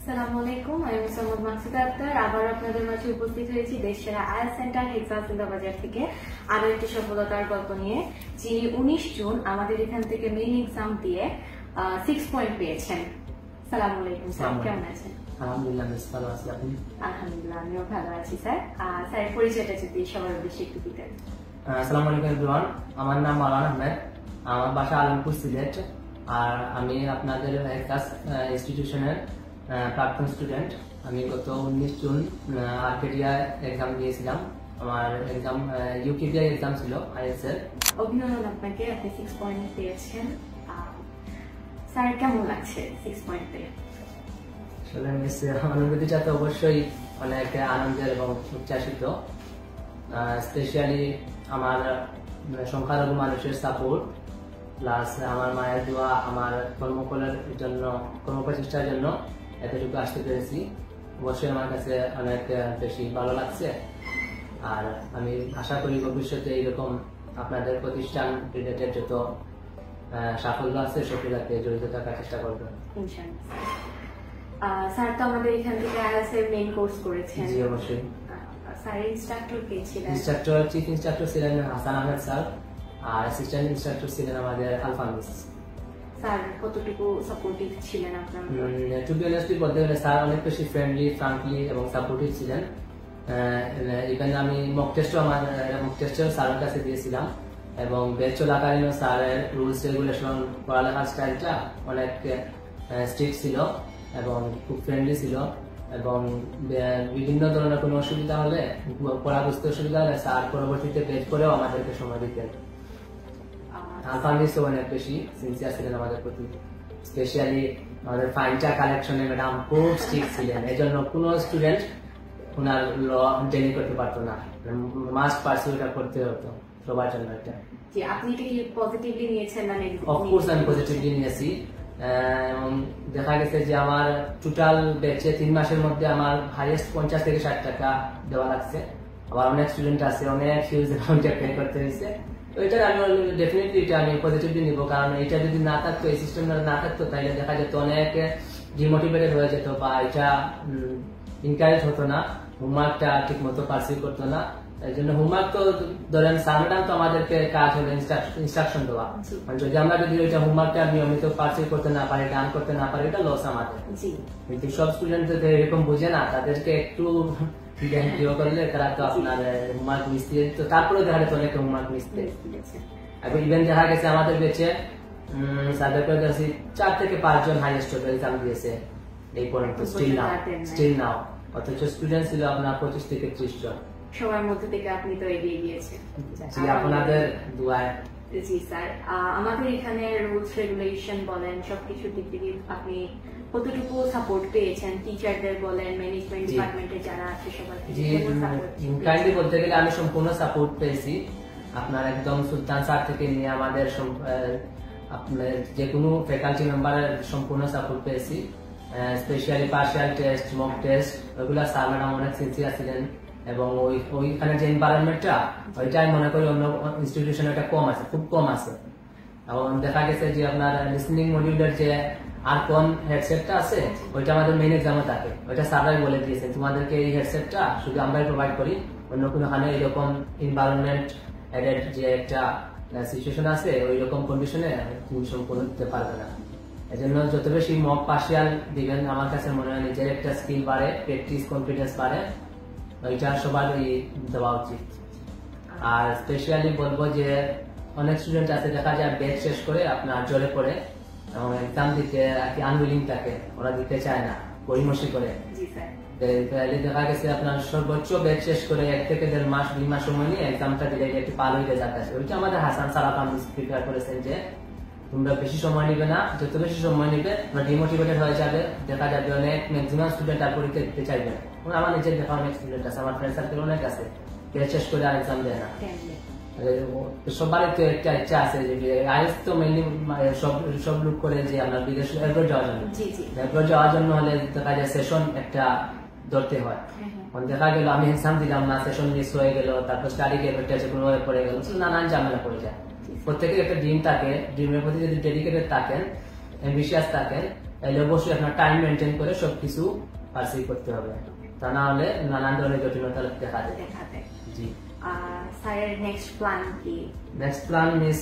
আসসালামু আলাইকুম, আমি মোহাম্মদ মাকসুদা আক্তার। আবার আপনাদের মাঝে উপস্থিত হয়েছি দেশ সেরা আয়াস সেন্টার হেক্সাসিন্দা বাজার থেকে আরো একটি সফলতার গল্প নিয়ে, যিনি 19 জুন আমাদের এখান থেকে মেইন এক্সাম দিয়ে 6 পয়েন্ট পেয়েছেন। আসসালামু আলাইকুম স্যার, কেমন আছেন? আলহামদুলিল্লাহ, বেশ ভালো আছি। আপনি? আলহামদুলিল্লাহ, আমিও ভালো আছি স্যার। স্যার পরিচয়টা যদি সবার বেশি একটু দিতেন। আসসালামু আলাইকুম এভরিওয়ান, আমার নাম মাওলানা আহমেদ, আমার বাসা আলমপুর, সিলেট। আর আমি আপনাদের হেক্সাস ইনস্টিটিউশনের প্রাক্তন স্টুডেন্ট। আমি গত 19 জুন আর্কেডিয়া এক্সাম দিয়েছিলাম। আমার এক্সাম ইউকেডিআই এক্সাম ছিল আইএস এর। অভিনন্দন আপনাকে, আপনি 6 পয়েন্ট পেয়েছেন। স্যার কেমন লাগছে 6 পয়েন্ট পেয়ে? আসলে অনুভূতিটা তো অবশ্যই অনেক আনন্দের এবং উচ্ছ্বাসিত। স্পেশালি আমার সংখ্যালঘু মানুষের সাপোর্ট, প্লাস আমার মায়ের দোয়া, আমার কর্মপ্রচেষ্টার জন্য এতটুকু আসতে পেরেছি। অবশ্যই আমার কাছে অনেক বেশি ভালো লাগছে। আর আমি আশা করি ভবিষ্যতে এইরকম আপনাদের প্রতিষ্ঠান রিলেটেড যত সাফল্য আছে সফলতাতে জড়িত থাকার চেষ্টা করবেন। স্যার তো আমাদের এখান থেকে আইএলটিএস এর মেইন কোর্স করেছেন। জি অবশ্যই। স্যার ইনস্ট্রাক্টর কে ছিলেন? চিফ ইনস্ট্রাক্টর ছিলেন হাসান আহমেদ স্যার, আর অ্যাসিস্ট্যান্ট ইনস্ট্রাক্টর ছিলেন আমাদের আলফা মিস। স্যার কতটুকু সাপোর্টিভ ছিলেন আপনার? টু বি অনেস্টলি বলতে গেলে স্যার অনেক বেশি ফ্রেন্ডলি, ফ্রাঙ্কলি এবং সাপোর্টিভ ছিলেন। ইভেন আমি মক টেস্টও স্যারের কাছে দিয়েছিলাম, এবং ব্যাচ চলাকালীন স্যারের রুলস রেগুলেশন, পড়ালেখার স্টাইলটা অনেক স্ট্রিক্ট ছিল এবং খুব ফ্রেন্ডলি ছিল। এবং বিভিন্ন ধরনের কোনো অসুবিধা হলে, পড়া বুঝতে অসুবিধা হলে স্যার পরবর্তীতে বেচ করেও আমাদেরকে সময় দিতেন। আলফান্ডিসও অনেক বেশি সিনসিয়ার ছিলেন আমাদের প্রতি। স্পেশালি আমাদের ফাইনটা কালেকশনে ম্যাডাম খুব স্ট্রিক্ট ছিলেন, এই জন্য কোনো স্টুডেন্ট ওনার ল ডেলি করতে পারতো না, মাস্ট পার্সুটা করতে হতো সবার জন্য। এটা আপনি এটা কি পজিটিভলি নিয়েছেন না নেগেটিভলি? অফকোর্স আমি পজিটিভলি নিয়েছি। এবং দেখা গেছে যে আমার টোটাল ব্যাচে 3 মাসের মধ্যে আমার হাইয়েস্ট 50 থেকে 60 টাকা দেওয়া লাগছে। আবার অনেক স্টুডেন্ট আছে অনেক হিউজ অ্যামাউন্টে পে করতে হয়েছে। তো এটা আমি ডেফিনেটলি এটা আমি পজিটিভলি নিব, কারণ এটা যদি না থাকতো, এই সিস্টেমটা না থাকতো, তাহলে দেখা যেত অনেক ডিমোটিভেটেড হয়ে যেত, বা এটা ইনকারেজ হতো না, হোমওয়ার্কটা ঠিক মতো পারসিভ করতো না। এই জন্য হোমওয়ার্ক তো ধরেন স্যার ম্যাডাম তো আমাদেরকে কাজ হলো ইনস্ট্রাকশন দেওয়া, যদি আমরা যদি ওইটা হোমওয়ার্কটা নিয়মিত পারসিভ করতে না পারি, গান করতে না পারি, এটা লস আমাদের। কিন্তু সব স্টুডেন্ট এরকম বুঝে না, তাদেরকে একটু করলে তারা তো আপনার হোমওয়ার্ক মিশতে, তো তারপরে দেখা যেত অনেক হোমওয়ার্ক মিশতে। এখন ইভেন দেখা গেছে আমাদের বেঁচে স্যারদেরকে 4 থেকে 5 জন হাইয়েস্ট এক্সাম দিয়েছে এই পর্যন্ত, স্টিল নাও। অথচ স্টুডেন্ট ছিল আপনার 25 থেকে 30 জন। সবার মধ্যে থেকে আপনি তো এগিয়ে গিয়েছেন আপনাদের দোয়ায়। জি স্যার, আমাদের এখানে রুলস রেগুলেশন বলেন, সবকিছুর দিক থেকে আপনি কতটুকু সাপোর্ট পেয়েছেন? টিচারদের বলেন, ম্যানেজমেন্ট ডিপার্টমেন্টে যারা আছে সবার থেকে কাইন্ডলি বলতে গেলে আমি সম্পূর্ণ সাপোর্ট পেয়েছি। আপনার একদম সুলতান স্যার থেকে নিয়ে আমাদের আপনার যে কোনো ফ্যাকাল্টি মেম্বারের সম্পূর্ণ সাপোর্ট পেয়েছি। Specially partial test, mock test, ওইগুলা স্যার ম্যাডাম অনেক সিনসিয়ার ছিলেন। এবং ওইখানে যে এনভায়রনমেন্টটা, ওইটা আমি মনে করি অন্য ইনস্টিটিউশনে এটা কম আছে, খুব কম আছে। এবং দেখা গেছে যে আপনার লিসনিং মডিউলের যে আরকন হেডসেটটা আছে, ওইটা আমাদের মেইন এক্সামে থাকে। ওইটা স্যাররাই বলে দিয়েছেন তোমাদেরকে এই হেডসেটটা শুধু আমরাই প্রোভাইড করি, অন্য কোনোখানে এরকম এনভায়রনমেন্ট এডেড যে একটা সিচুয়েশন আছে, ওই রকম কন্ডিশনে তুমি সম্পূর্ণ দিতে পারবে না। এই জন্য যত বেশি মক পার্শিয়াল দিবেন, আমার কাছে মনে হয় নিজের একটা স্কিল বাড়ে, প্র্যাকটিস, কনফিডেন্স বাড়ে, ওইটা সবারই দেওয়া উচিত। আর স্পেশালি বলবো যে অনেক স্টুডেন্ট আছে দেখা যায় ব্যাচ শেষ করে আপনার জ্বরে পড়ে এবং এক্সাম দিতে আর কি আনউইলিং থাকে, ওরা দিতে চায় না, গড়িমসি করে। দেখা গেছে আপনার সর্বোচ্চ ব্যাচ শেষ করে 1 থেকে 1.5 মাস 2 মাস সময় নিয়ে এক্সামটা দিলে একটু পার হয়ে রেজাল্ট আসে। ওইটা আমাদের হাসান স্যার প্রিপেয়ার করেছেন যে তোমরা বেশি সময় নিবে না, যত বেশি সময় নিবে তোমরা ডিমোটিভেটেড হয়ে যাবে। দেখা যাবে অনেক ম্যাক্সিমাম স্টুডেন্ট আর পরীক্ষা দিতে চাইবে না। আমার নিজের দেখা অনেক স্টুডেন্ট আছে, আমার ফ্রেন্ড সার্কেল অনেক আছে, ব্যাচ শেষ করে আর এক্সাম দেয় না। সবারই তো একটা ইচ্ছা আছে যে আইএলটিএস তো মেইনলি সব লোক করে যে আমরা বিদেশ এরপর যাওয়ার জন্য, এরপর যাওয়ার জন্য হলে দেখা যায় সেশন একটা ধরতে হয়। দেখা গেল আমি এক্সাম দিলাম না, সেশন মিস হয়ে গেল, তারপর স্টাডি কেয়ারটা কোনো পড়ে গেল, নানান ঝামেলা পড়ে যায়। প্রত্যেকের একটা ড্রিম থাকে, ড্রিমের প্রতি যদি ডেডিকেটেড থাকেন, অ্যাম্বিশিয়াস থাকেন, তাহলে অবশ্যই আপনার টাইম মেনটেন করে সবকিছু পারসিভ করতে হবে, তা না হলে নানান ধরনের জটিলতা দেখা দেয়। জি। স্যারের নেক্সট প্ল্যান কি? Next plan miss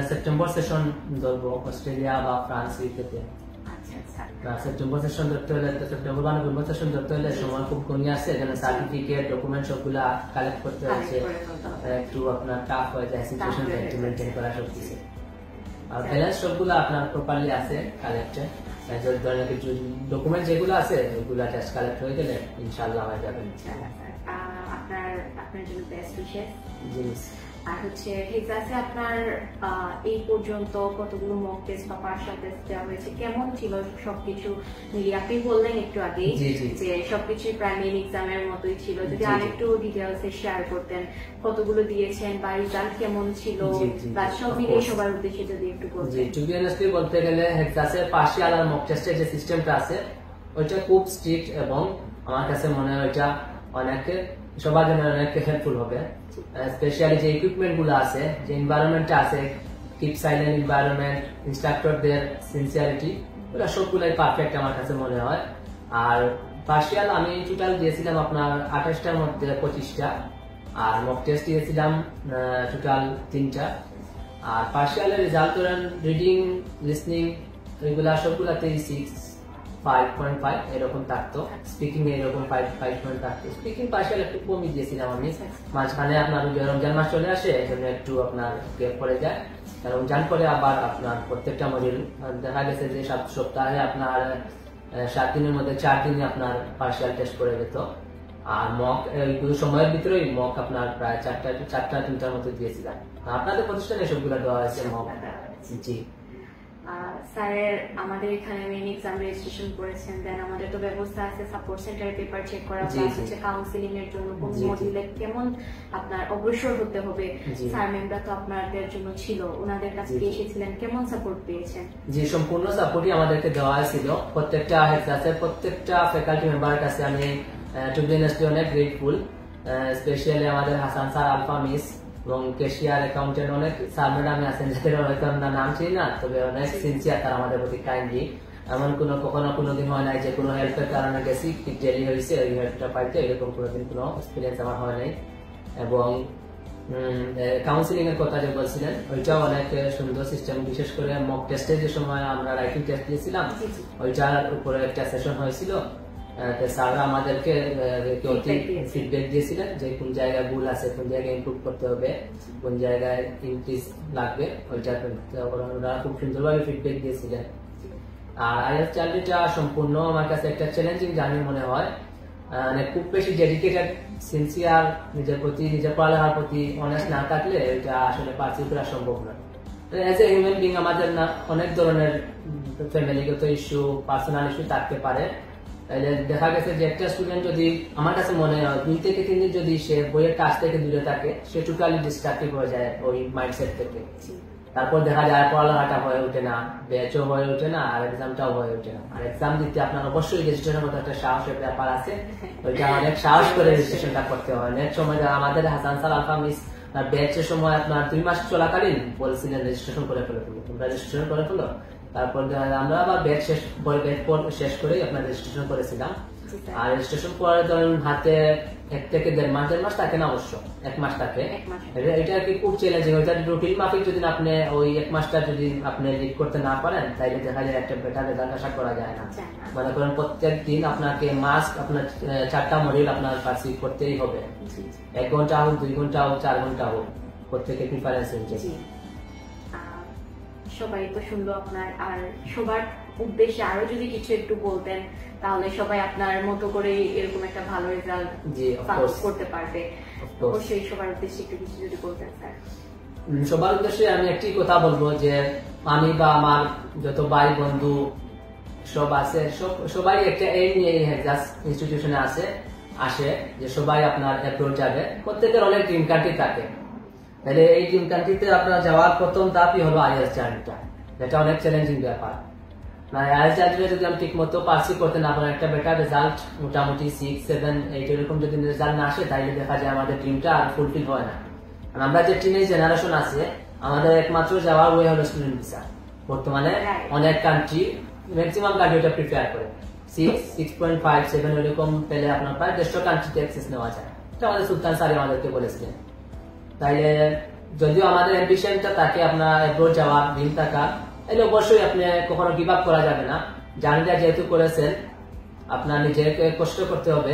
September session ধরবো অস্ট্রেলিয়া বা ফ্রান্স ইউকেতে। সেপ্টেম্বর সেশন ধরতে হলে সেপ্টেম্বর বা নভেম্বর সেশন ধরতে হলে সময় খুব কমে আসছে, এখানে সার্টিফিকেট ডকুমেন্ট সবগুলা কালেক্ট করতে হচ্ছে, একটু আপনার টাফ হয়ে যায় সিচুয়েশন মেনটেন করা সবকিছু। আর ব্যালেন্স সবগুলো আপনার প্রপারলি আছে কালেক্টেড, ধরনের কিছু ডকুমেন্ট যেগুলো আছে ওগুলো জাস্ট কালেক্ট হয়ে গেলে ইনশাআল্লাহ হয়ে যাবে। আপনার জন্য বেস্ট উইশেস। জিনিস আর হচ্ছে হেক্সাসে আপনার এই পর্যন্ত কতগুলো মক টেস্ট বা পার্সিয়াল টেস্ট দেওয়া হয়েছে, কেমন ছিল সবকিছু মিলিয়ে? আপনি বললেন একটু আগে যে সবকিছু প্রায় মেইন এক্সামের মতোই ছিল, যদি আরেকটু ডিটেইলসে শেয়ার করতেন কতগুলো দিয়েছেন বা রেজাল্ট কেমন ছিল বা সব মিলিয়ে সবার উদ্দেশ্যে যদি একটু বলতেন। জি, টু বি অনেস্টলি বলতে গেলে হেক্সাসের পার্সিয়াল আর মক টেস্টের যে সিস্টেমটা আছে ওইটা খুব স্ট্রিক্ট এবং আমার কাছে মনে হয় ওইটা অনেকে সবার জন্য অনেক হেল্পফুল হবে, স্পেশালি যে ইকুইপমেন্ট গুলো আছে, যে এনভায়রনমেন্টটা আছে, কিপ সাইলেন্ট এনভায়রনমেন্ট, ইনস্ট্রাক্টরদের সিনসিয়ারিটি, ওগুলো সবগুলাই পারফেক্ট আমার কাছে মনে হয়। আর পার্সিয়াল আমি টোটাল দিয়েছিলাম আপনার 28টার মধ্যে 25টা, আর মক টেস্ট দিয়েছিলাম টোটাল 3টা। আর পার্সিয়ালের রেজাল্ট ধরেন রিডিং লিসনিং এগুলা সবগুলাতেই 5.5 এরকম থাকতো, স্পিকিং এরকম 5 থাকতো। স্পিকিং পার্সিয়াল একটু কমই দিয়েছিলাম আমি, মাঝখানে আপনার রমজান মাস চলে আসে এই জন্য একটু আপনার গ্যাপ পড়ে যায়, কারণ রমজান পরে আবার আপনার প্রত্যেকটা মডিউল দেখা গেছে যে সপ্তাহে আপনার 7 দিনের মধ্যে 4 দিনে আপনার পার্সিয়াল টেস্ট করে যেত। আর মক সময়ের ভিতরেই মক আপনার প্রায় 4-3টার মতো দিয়েছিলাম। আপনাদের প্রতিষ্ঠানে সবগুলো দেওয়া হয়েছে মক। জি স্যারের আমাদের এখানে মেইন এক্সাম রেজিস্ট্রেশন করেছেন, দেন আমাদের তো ব্যবস্থা আছে সাপোর্ট সেন্টারে পেপার চেক করা, প্লাস হচ্ছে কাউন্সিলিং এর জন্য কোন মডিউলে কেমন আপনার অগ্রসর হতে হবে। স্যার ম্যামরা তো আপনাদের জন্য ছিল, ওনাদের কাছে এসেছিলেন, কেমন সাপোর্ট পেয়েছেন? জি, সম্পূর্ণ সাপোর্টই আমাদেরকে দেওয়া হয়েছিল প্রত্যেকটা হেক্সাসের প্রত্যেকটা ফ্যাকাল্টি মেম্বারের কাছে। আমি টু বি অনেস্টলি অনেক গ্রেটফুল, স্পেশালি আমাদের হাসান স্যার, আলফা মিস এবং ক্যাশিয়ার অ্যাকাউন্টেন্ট অনেক স্যার ম্যাডাম আছেন যাদের হয়তো আমরা নাম চিনি না, তবে অনেক সিনসিয়ার তারা আমাদের প্রতি কাইন্ডলি। এমন কখনো কোনোদিন হয় নাই যে কোনো হেল্পের কারণে গেছি দেরি হয়েছে ওই হেল্পটা পাইতে, এরকম কোনোদিন কোনো এক্সপিরিয়েন্স আমার হয় নাই। এবং কাউন্সিলিং এর কথা যে বলছিলেন ওইটাও অনেক সুন্দর সিস্টেম, বিশেষ করে মক টেস্টে যে সময় আমরা রাইটিং টেস্ট দিয়েছিলাম ওইটার উপরে একটা সেশন হয়েছিল, স্যাররা আমাদেরকে ফিডব্যাক দিয়েছিলেন যে কোন জায়গায় ভুল আছে, কোন জায়গায় ইমপ্রুভ করতে হবে, কোন জায়গায় ইনক্রিজ লাগবে, ওইটা ওরা খুব সুন্দরভাবে ফিডব্যাক দিয়েছিলেন। আর আইএলটিএস জার্নিটা সম্পূর্ণ আমার কাছে একটা চ্যালেঞ্জিং জার্নি মনে হয়, মানে খুব বেশি ডেডিকেটেড সিনসিয়ার নিজের প্রতি, নিজের পড়ালেখার প্রতি অনেস্ট না থাকলে এটা আসলে পার্সিভ করা সম্ভব নয়। এজ এ হিউম্যান বিং আমাদের না অনেক ধরনের ফ্যামিলিগত ইস্যু, পার্সোনাল ইস্যু থাকতে পারে। দেখা গেছে যে একটা স্টুডেন্ট যদি আমার কাছে মনে হয় 2 থেকে 3 দিন যদি সে বইয়ের কাজ থেকে দূরে থাকে, সে টোটালি ডিস্ট্রাক্টিভ হয়ে যায় ওই মাইন্ডসেট থেকে। তারপর দেখা যায় পড়ালেখাটা হয়ে ওঠে না, ব্যাচও হয়ে ওঠে না, আর এক্সামটাও হয়ে ওঠে না। আর এক্সাম দিতে আপনার অবশ্যই রেজিস্ট্রেশন করতে একটা সাহসের ব্যাপার আছে, ওইটা অনেক সাহস করে রেজিস্ট্রেশনটা করতে হয়। অনেক সময় আমাদের হাসান স্যার, আলফা মিস ব্যাচের সময় আপনার 2 মাস চলাকালীন বলছিলেন রেজিস্ট্রেশন করে ফেলো, তোমরা রেজিস্ট্রেশন করে ফেলো। তারপর আমরা আবার ব্যাচ শেষ করেই আপনার রেজিস্ট্রেশন করেছিলাম। আর রেজিস্ট্রেশন পরে ধরেন হাতে 1 থেকে 1.5 মাস থাকে না, অবশ্য 1 মাস থাকে। এটা আর কি খুব চ্যালেঞ্জিং। ওইটা রুটিন মাফিক যদি আপনি ওই 1 মাসটা যদি আপনি লিড করতে না পারেন তাইলে দেখা যায় একটা বেটার রেজাল্ট আশা করা যায় না। মনে করেন প্রত্যেক দিন আপনাকে মাস্ক আপনার 4টা মডিউল আপনার পারসিভ করতেই হবে, 1 ঘন্টা হোক, 2 ঘন্টা হোক, 4 ঘন্টা হোক, প্রত্যেকের প্রিফারেন্স হচ্ছে। সবাই তো শুনলো আপনার, আর সবার উদ্দেশ্যে আরো যদি কিছু একটু বলতেন তাহলে সবাই আপনার মতো করে এরকম একটা ভালো রেজাল্ট করতে পারবে। অবশ্যই সবার উদ্দেশ্যে একটু কিছু যদি বলতেন স্যার। সবার উদ্দেশ্যে আমি একটি কথা বলবো যে আমি বা আমার যত ভাই বন্ধু সব আছে, সবাই একটা এইম নিয়ে হেক্সাস ইনস্টিটিউশনে আসে যে সবাই আপনার অ্যাপ্রোচ যাবে। প্রত্যেকের অনেক ড্রিম কান্ট্রি থাকে, তাহলে এই ড্রিম কান্ট্রিতে আপনার যাওয়ার প্রথম ধাপই হলো আইএলটিএস জার্নিটা, যেটা অনেক চ্যালেঞ্জিং ব্যাপার। আইএলটিএস জার্নিটা যদি আমি ঠিক মতো পারসিভ করতে না পারি, একটা বেটার রেজাল্ট মোটামুটি 6, 7, 8 এরকম যদি রেজাল্ট না আসে তাইলে দেখা যায় আমাদের ড্রিমটা আর ফুলফিল হয় না। আমরা যে টিনেজ জেনারেশন আছে আমাদের একমাত্র যাওয়ার ওয়ে হলো স্টুডেন্ট ভিসা। বর্তমানে অনেক কান্ট্রি ম্যাক্সিমাম কান্ট্রিটা প্রিফার করে 6.5 7 এরকম পেলে আপনার প্রায় 150 কান্ট্রিতে অ্যাক্সেস নেওয়া যায়। এটা আমাদের সুলতান স্যার আমাদেরকে বলেছিলেন। তাইলে যদিও আমাদের অ্যাম্বিশনটা থাকে আপনার অ্যাব্রোড যাওয়ার দিন থাকা, তাহলে অবশ্যই আপনি কখনো গিভ আপ করা যাবে না। জার্নিটা যেহেতু করেছেন আপনার নিজেকে কষ্ট করতে হবে,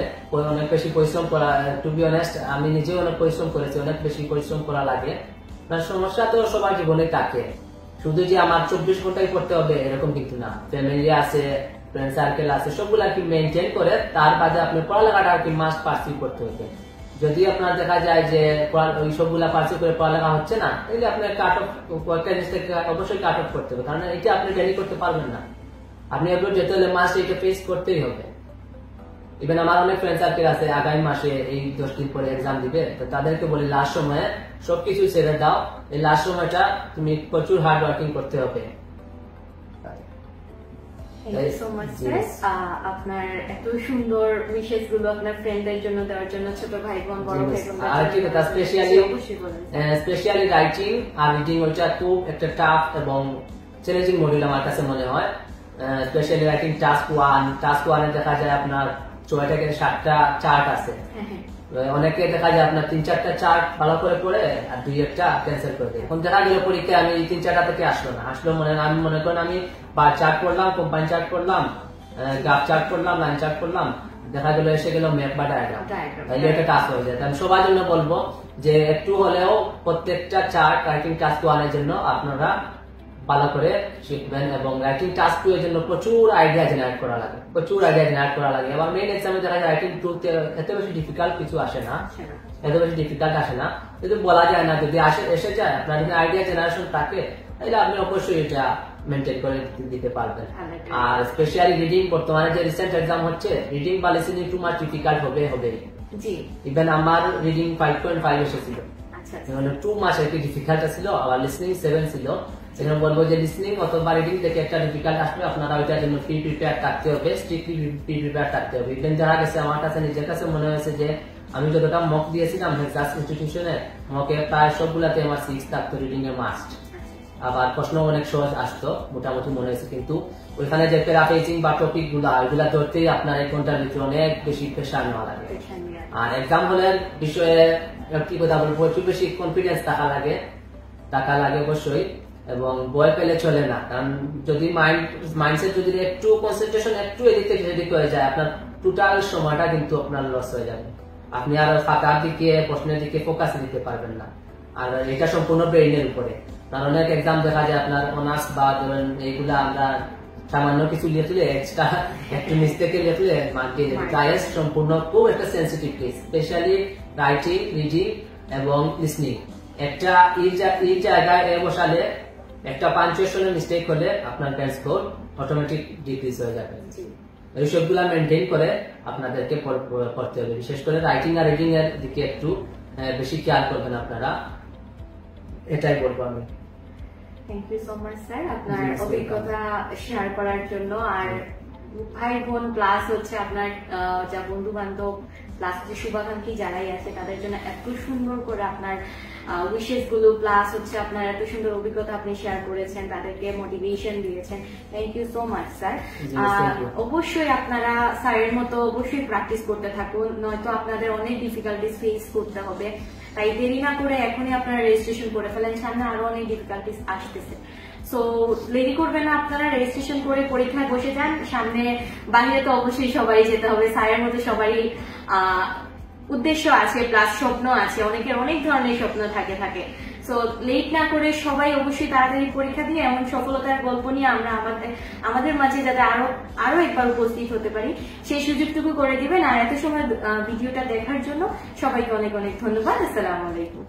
অনেক বেশি পরিশ্রম করা। টু বি অনেস্ট আমি নিজেও অনেক পরিশ্রম করেছি, অনেক বেশি পরিশ্রম করা লাগে। সমস্যা তো সবার জীবনে থাকে, শুধু যে আমার 24 ঘন্টায় পড়তে হবে এরকম কিন্তু না। ফ্যামিলি আছে, ফ্রেন্ড সার্কেল আছে, সবগুলো আর কি মেনটেন করে তার বাদে আপনি পড়ালেখাটা আর কি মাস্ট পার্সিউ করতে হবে। যদি আপনার দেখা যায় যে ওই সবগুলা পার্সিউ করে পড়ালেখা হচ্ছে না, তাহলে আপনার কাট অফ কয়েকটা জিনিস থেকে অবশ্যই কাট অফ করতে হবে, কারণ এটা আপনি ডেলি করতে পারবেন না। আপনি এগুলো যেতে হলে মাস্ট এটা ফেস করতেই হবে। ইভেন আমার অনেক ফ্রেন্ড সার্কেল আছে আগামী মাসে এই 10 দিন পরে এক্সাম দিবে, তো তাদেরকে বলি লাস্ট সময়ে সবকিছু ছেড়ে দাও, এই লাস্ট সময়টা তুমি প্রচুর হার্ড ওয়ার্কিং করতে হবে। Thank you so much sir, আপনার এত সুন্দর উইশেস গুলো আপনার ফ্রেন্ডদের জন্য দেওয়ার জন্য, ছোট ভাই বোন বড় ভাই বোন। আর কি কথা স্পেশালি রাইটিং আর রিডিং ওইটা খুব একটা টাফ এবং চ্যালেঞ্জিং মডিউল আমার কাছে মনে হয়। স্পেশালি রাইটিং টাস্ক 1 এ দেখা যায় আপনার 6 থেকে 7টা চার্ট আছে। অনেকে দেখা যায় আপনার 3-4টা চার্ট ভালো করে পড়ে আর 2-1টা ক্যান্সেল করে দেয়। এখন দেখা গেল পরীক্ষায় আমি 3-4টা থেকে আসলো আমি মনে করেন আমি বার চার্ট পড়লাম, কোম্পানি চার্ট পড়লাম, গ্রাফ চার্ট পড়লাম, লাইন চার্ট পড়লাম, দেখা গেল এসে গেল ম্যাপ বা ডায়াগ্রাম, তাহলে এটা টাস্ক হয়ে যায়। আমি সবার জন্য বলবো যে একটু হলেও প্রত্যেকটা চার্ট রাইটিং টাস্ক 1 এর জন্য আপনারা ভালো করে শিখবেন, এবং রাইটিং টাস্ক 2 এর জন্য প্রচুর আইডিয়া জেনারেট করা লাগে, আবার মেইন এক্সামে দেখা যায় রাইটিং 2 তে এত বেশি ডিফিকাল্ট কিছু আসে না, কিন্তু বলা যায় না, যদি এসে যায় আপনার যদি আইডিয়া জেনারেশন থাকে তাহলে আপনি অবশ্যই এটা মেনটেন করে দিতে পারবেন। আর স্পেশালি রিডিং, বর্তমানে যে রিসেন্ট এক্সাম হচ্ছে, রিডিং বা লিসেনিং একটু মাছ ডিফিকাল্ট হবে। ইভেন আমার রিডিং 5.5 এসেছিল, 2 মাস আর কি ডিফিকাল্ট ছিল, আবার লিসনিং 7 ছিল। সেখানে বলবো যে লিসনিং অথবা রিডিং থেকে একটা ডিফিকাল্ট আসলে আপনারা ওইটার জন্য প্রিপেয়ার থাকতে হবে, স্ট্রিক্টলি প্রিপেয়ার থাকতে হবে। ইভেন যারা গেছে আমার কাছে নিজের কাছে মনে হয়েছে যে আমি যতটা মক দিয়েছিলাম হেক্সাস ইনস্টিটিউশনে, মকে প্রায় সবগুলাতে আমার 6 থাকতো রিডিং এ মাস্ট। আবার প্রশ্ন অনেক সহজ আসতো মোটামুটি মনে হয়েছে, কিন্তু ওইখানে যে প্যারাফ্রেজিং বা টপিক গুলা ধরতেই আপনার 1 ঘন্টার ভিতরে অনেক বেশি প্রেশার নেওয়া লাগে। আর এক্সাম হলের বিষয়ে কি কথা বলবো, প্রচুর বেশি কনফিডেন্স থাকা লাগে অবশ্যই, এবং ভয় পেলে চলে না। কারণ যদি মাইন্ডসেট যদি একটু কনসেন্ট্রেশন একটু এদিক থেকে সেদিক হয়ে যায়, আপনার টোটাল সময়টা কিন্তু আপনার লস হয়ে যাবে। আপনি আর খাতার দিকে প্রশ্নের দিকে ফোকাস দিতে পারবেন না। আর এটা সম্পূর্ণ ব্রেইনের উপরে, কারণ অনেক এক্সাম দেখা যায় আপনার অনার্স বা ধরেন এইগুলা আমরা সামান্য কিছু লিখে তুলে এক্সট্রা একটু মিস্টেকে লিখে তুলে মার্কে যায়। সম্পূর্ণ খুব একটা sensitive case, specially writing, reading এবং লিসনিং। একটা এই জায়গায় বসালে একটা পাঞ্চুয়েশনের মিস্টেক হলে আপনার ব্যান্ড স্কোর অটোমেটিক ডিক্রিজ হয়ে যাবে। এই সবগুলা মেনটেন করে আপনাদেরকে পড়তে হবে, বিশেষ করে রাইটিং আর রিডিং এর দিকে একটু বেশি খেয়াল করবেন আপনারা, এটাই বলবো আমি। Thank you so much sir, আপনার অভিজ্ঞতা শেয়ার করার জন্য। আর ভাই বোন প্লাস হচ্ছে আপনার যা বন্ধু বান্ধব প্লাস যে শুভাকাঙ্ক্ষী যারাই আছে তাদের জন্য এত সুন্দর করে আপনার উইশেস গুলো প্লাস হচ্ছে আপনার এত সুন্দর অভিজ্ঞতা আপনি শেয়ার করেছেন, তাদেরকে মোটিভেশন দিয়েছেন। Thank you so much sir. অবশ্যই আপনারা স্যারের মতো অবশ্যই প্র্যাকটিস করতে থাকুন, নয়তো আপনাদের অনেক ডিফিকাল্টিস ফেস করতে হবে। তাই দেরি না করে এখনই আপনারা রেজিস্ট্রেশন করে ফেলেন, সামনে আরো অনেক ডিফিকাল্টিস আসতেছে। সো দেরি করবেন না, আপনারা রেজিস্ট্রেশন করে পরীক্ষায় বসে যান। সামনে বাইরে তো অবশ্যই সবাই যেতে হবে, স্যারের মতো সবারই উদ্দেশ্য আছে প্লাস স্বপ্ন আছে, অনেকের অনেক ধরনের স্বপ্ন থাকে। সো লেট না করে সবাই অবশ্যই তাড়াতাড়ি পরীক্ষা দিয়ে এমন সফলতার গল্প নিয়ে আমরা আমাদের মাঝে যাতে আরো একবার উপস্থিত হতে পারি সেই সুযোগটুকু করে দিবেন। আর এত সময় ভিডিওটা দেখার জন্য সবাইকে অনেক অনেক ধন্যবাদ। আসসালামু আলাইকুম।